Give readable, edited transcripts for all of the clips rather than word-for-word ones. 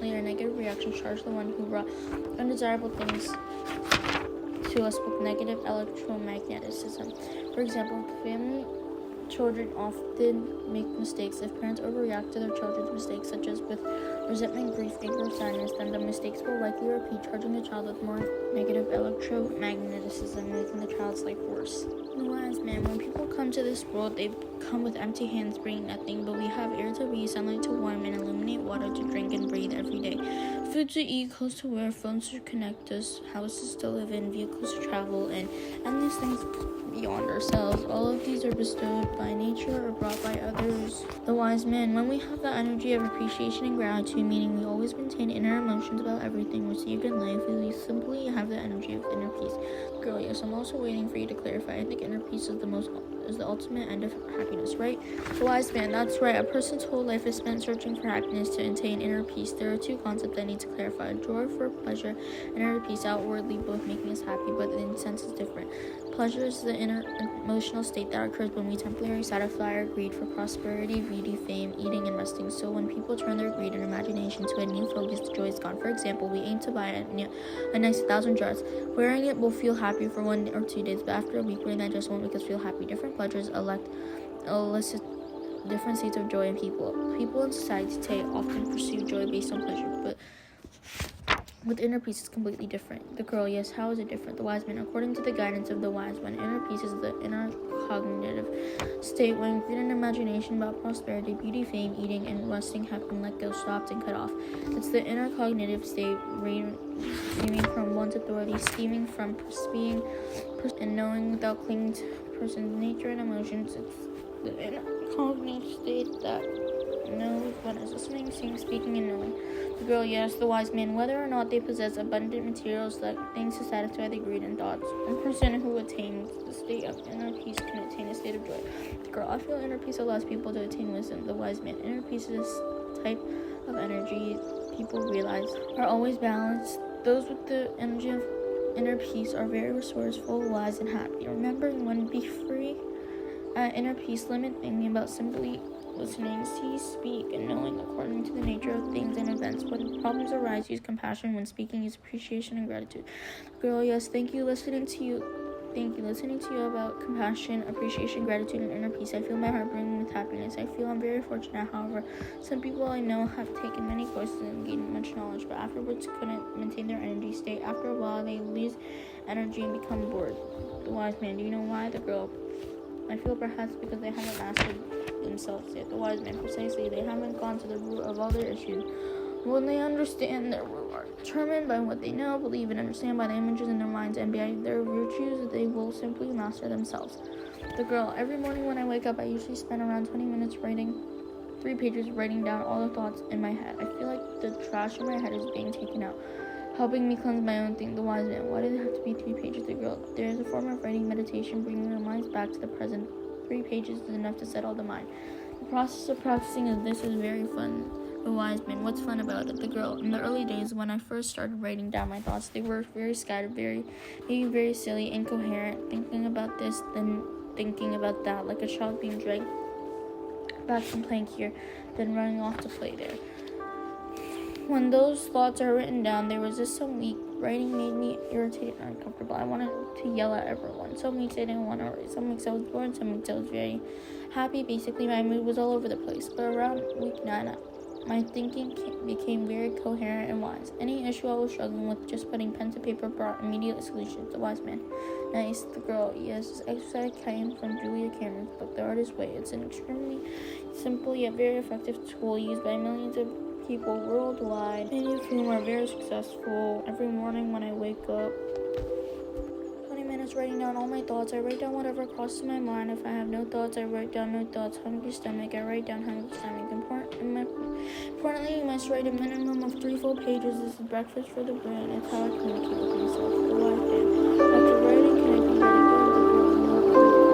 Later, negative reactions charge the one who brought undesirable things to us with negative electromagnetism. For example, family children often make mistakes. If parents overreact to their children's mistakes, such as with resentment, grief, anger, or sadness, then the mistakes will likely repeat, charging the child with more negative electromagnetism, making the child's life worse. The wise man, when people come to this world, they come with empty hands, bringing nothing, but we have air to breathe, sunlight to warm, and illuminate, water to drink and breathe every day, food to eat, clothes to wear, phones to connect us, houses to live in, vehicles to travel in, and these things beyond ourselves. All of these are bestowed by nature or brought by others. The wise man, when we have the energy of appreciation and gratitude, meaning we always maintain inner emotions about everything received in life, we simply have the energy of inner peace. Girl, yes, I'm also waiting for you to clarify. I think inner peace is the ultimate end of happiness, right? The wise man, that's right. A person's whole life is spent searching for happiness to attain inner peace. There are two concepts I need to clarify: joy for pleasure and inner peace, outwardly both making us happy, but in sense is different. Pleasure is the inner emotional state that occurs when we temporarily satisfy our greed for prosperity, beauty, fame, eating, and resting. So when people turn their greed and imagination to a new focus, the joy is gone. For example, we aim to buy a nice 1,000 dress. Wearing it will feel happy for 1 or 2 days, but after a week, wearing that dress won't make us feel happy. Different pleasures elicit different states of joy in people. People in society today often pursue joy based on pleasure, but with inner peace, it's completely different. The girl, yes, how is it different? The wise man, according to the guidance of the wise one, inner peace is the inner cognitive state when greed and imagination about prosperity, beauty, fame, eating, and resting have been let go, stopped, and cut off. It's the inner cognitive state receiving from one's authority, stemming from being and knowing without clinging to a person's nature and emotions. It's the inner cognitive state that knows what is listening, seeing, speaking, and knowing. The girl, yes, the wise man, whether or not they possess abundant materials like things to satisfy the greed and thoughts. A person who attains the state of inner peace can attain a state of joy. The girl, I feel inner peace allows people to attain wisdom. The wise man, inner peace is this type of energy people realize are always balanced. Those with the energy of inner peace are very resourceful, wise, and happy. Remembering when be free at inner peace, limit thinking about simply listening, see, speak, and knowing according to the nature of things and events. When problems arise, use compassion. When speaking, use appreciation and gratitude. Girl, yes, thank you. Listening to you about compassion, appreciation, gratitude, and inner peace. I feel my heart brimming with happiness. I feel I'm very fortunate. However, some people I know have taken many courses and gained much knowledge, but afterwards couldn't maintain their energy state. After a while, they lose energy and become bored. The wise man, do you know why? The girl, I feel perhaps because they haven't mastered themselves yet. The wise man, precisely, they haven't gone to the root of all their issues. When they understand their root are determined by what they know, believe, and understand by the images in their minds and by their virtues, they will simply master themselves. The girl, every morning when I wake up, I usually spend around 20 minutes writing 3 pages, writing down all the thoughts in my head. I feel like the trash in my head is being taken out, helping me cleanse my own thing. The wise man, why does it have to be 3 pages? The girl, there is a form of writing meditation, bringing our minds back to the present. 3 pages is enough to settle the mind. The process of practicing this is very fun. The wise man, what's fun about it? The girl, in the early days when I first started writing down my thoughts, they were very scattered, maybe very silly, incoherent, thinking about this, then thinking about that, like a child being dragged back from playing here, then running off to play there. When those thoughts are written down, they resist some week. Writing made me irritated and uncomfortable. I wanted to yell at everyone. Some weeks I didn't want to write. Some weeks I was bored. Some weeks I was very happy. Basically, my mood was all over the place. But around week 9, my thinking became very coherent and wise. Any issue I was struggling with, just putting pen to paper brought immediate solutions. The wise man. Nice. The girl. Yes, this exercise came from Julia Cameron's book, The Artist's Way. It's an extremely simple yet very effective tool used by millions of people worldwide, many of whom are very successful. Every morning when I wake up, 20 minutes writing down all my thoughts. I write down whatever crosses my mind. If I have no thoughts, I write down no thoughts. Hungry stomach, I write down hungry stomach. Importantly, you must write a minimum of 3 full pages. This is breakfast for the brain. It's how I communicate with myself. The wise man. After writing, can I be letting go of the girl?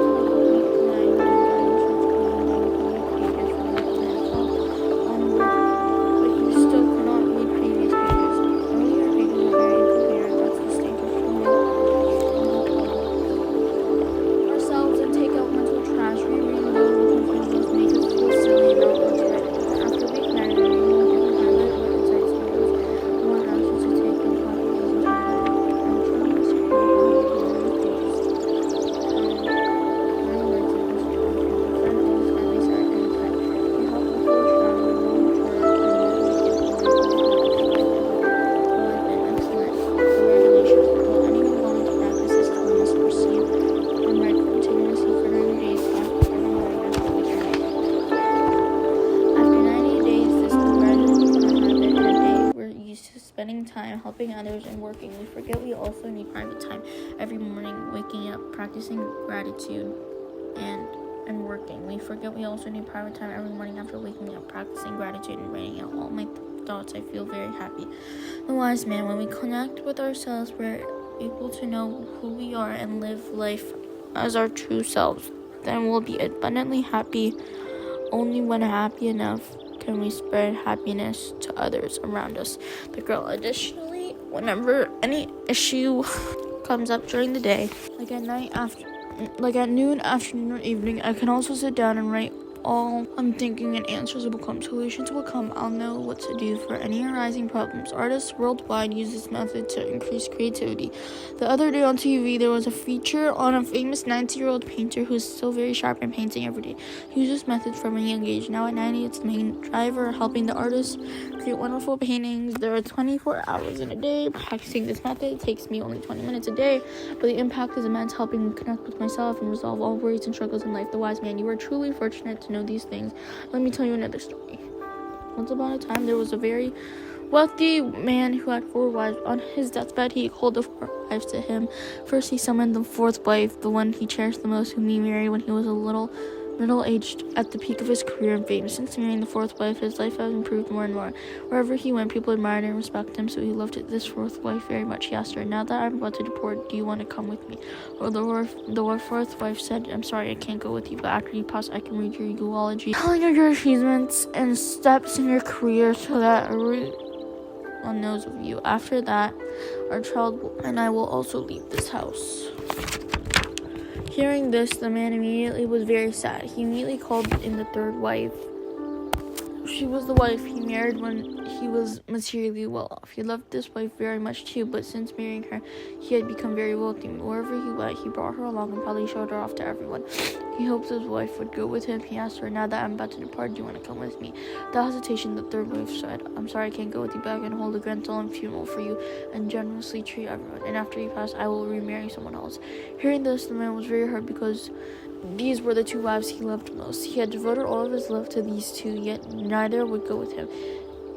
spending time helping others and working. We forget we also need private time every morning, waking up, practicing gratitude, and working. We forget we also need private time every morning after waking up, practicing gratitude, and writing out all my thoughts. I feel very happy. The wise man, when we connect with ourselves, we're able to know who we are and live life as our true selves. Then we'll be abundantly happy. Only when happy enough can we spread happiness to others around us. The girl, additionally, whenever any issue comes up during the day, like at noon, afternoon, or evening, I can also sit down and write all I'm thinking, and answers will come. Solutions will come. I'll know what to do for any arising problems. Artists worldwide use this method to increase creativity. The other day on TV, there was a feature on a famous 90-year-old painter who's still very sharp in painting every day. He used this method from a young age. Now at 90, it's the main driver, helping the artist create wonderful paintings. There are 24 hours in a day. Practicing this method takes me only 20 minutes a day, but the impact is immense, helping me connect with myself and resolve all worries and struggles in life. The wise man, you are truly fortunate to know these things. Let me tell you another story. Once upon a time, there was a very wealthy man who had 4 wives. On his deathbed, he called the 4 wives to him. First, he summoned the 4th wife, the one he cherished the most, whom he married when he was a little middle-aged at the peak of his career and fame. Since marrying the 4th wife, his life has improved more and more. Wherever he went, people admired and respected him, so he loved this 4th wife very much. He asked her, "Now that I'm about to depart, do you want to come with me?" Or the 4th wife said, "I'm sorry, I can't go with you, but after you pass, I can read your eulogy, telling of your achievements and steps in your career so that everyone knows of you. After that, our child and I will also leave this house." Hearing this, the man immediately was very sad. He immediately called in the 3rd wife. She was the wife he married when he was materially well off. He loved this wife very much too, but since marrying her, he had become very wealthy. Wherever he went, he brought her along and probably showed her off to everyone. He hoped his wife would go with him. He asked her, "Now that I'm about to depart, do you want to come with me?" Without hesitation, the 3rd wife said, "I'm sorry, I can't go with you, but I can hold a grand solemn funeral for you and generously treat everyone. And after you pass, I will remarry someone else." Hearing this, the man was very hurt because these were the 2 wives he loved most. He had devoted all of his love to these 2, yet neither would go with him.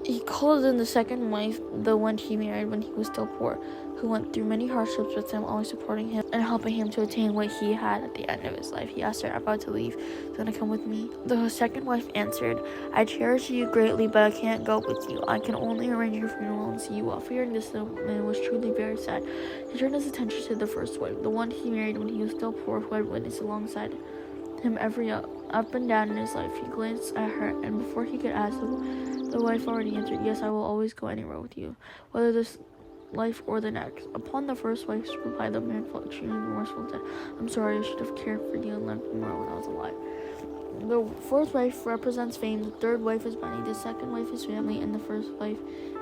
He called in the 2nd wife, the one he married when he was still poor, who went through many hardships with him, always supporting him and helping him to attain what he had at the end of his life. He asked her, "About to leave, do you want to come with me?" The 2nd wife answered, "I cherish you greatly, but I can't go with you. I can only arrange your funeral and see you off." Hearing this, the man was truly very sad. He turned his attention to the 1st wife, the one he married when he was still poor, who had witnessed alongside him every up and down in his life. He glanced at her, and before he could ask, the wife already answered, "Yes, I will always go anywhere with you, whether this life or the next." Upon the 1st wife's reply, the man felt extremely remorseful and said, "I'm sorry, I should have cared for you and loved you more when I was alive." The 4th wife represents fame, the 3rd wife is money, the 2nd wife is family, and the 1st wife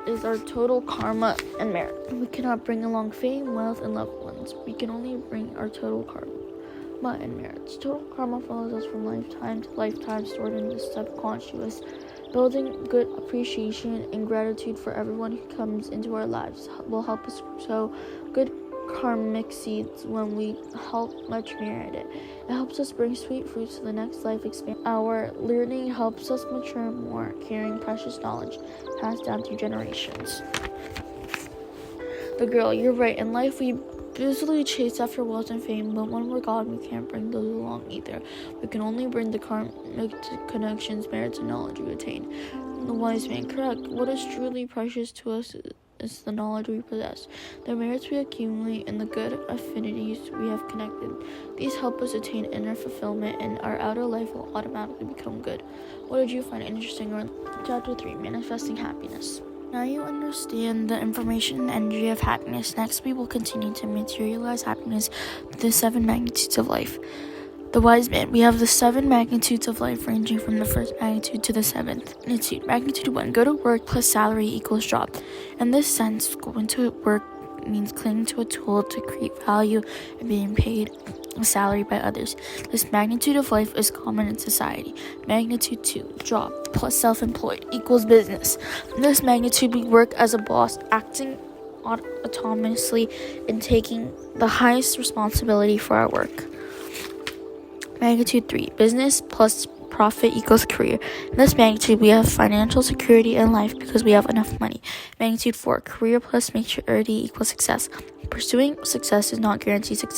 is our total karma and merit. We cannot bring along fame, wealth, and loved ones. We can only bring our total karma and merits. Total karma follows us from lifetime to lifetime, stored in the subconscious. Building good appreciation and gratitude for everyone who comes into our lives will help us sow good karmic seeds when we help much merit it. It helps us bring sweet fruits to the next life experience. Our learning helps us mature more, carrying precious knowledge passed down through generations. The girl, you're right. In life, we busily chase after wealth and fame, but when we're God, we can't bring those along either. We can only bring the karmic connections, merits, and knowledge we attain. The wise man, correct. What is truly precious to us is the knowledge we possess, the merits we accumulate, and the good affinities we have connected. These help us attain inner fulfillment, and our outer life will automatically become good. What did you find interesting? Chapter 3, Manifesting Happiness. Now you understand the information and energy of happiness. Next, we will continue to materialize happiness with the 7 magnitudes of life. The wise man, we have the 7 magnitudes of life ranging from the 1st magnitude to the 7th magnitude. Magnitude 1, go to work plus salary equals job. In this sense, going to work means clinging to a tool to create value and being paid a salary by others. This magnitude of life is common in society. Magnitude 2, job plus self-employed equals business. In this magnitude, we work as a boss, acting autonomously and taking the highest responsibility for our work. Magnitude 3, business plus profit equals career. In this magnitude, we have financial security in life because we have enough money. Magnitude 4, career plus maturity equals success. Pursuing success does not guarantee success.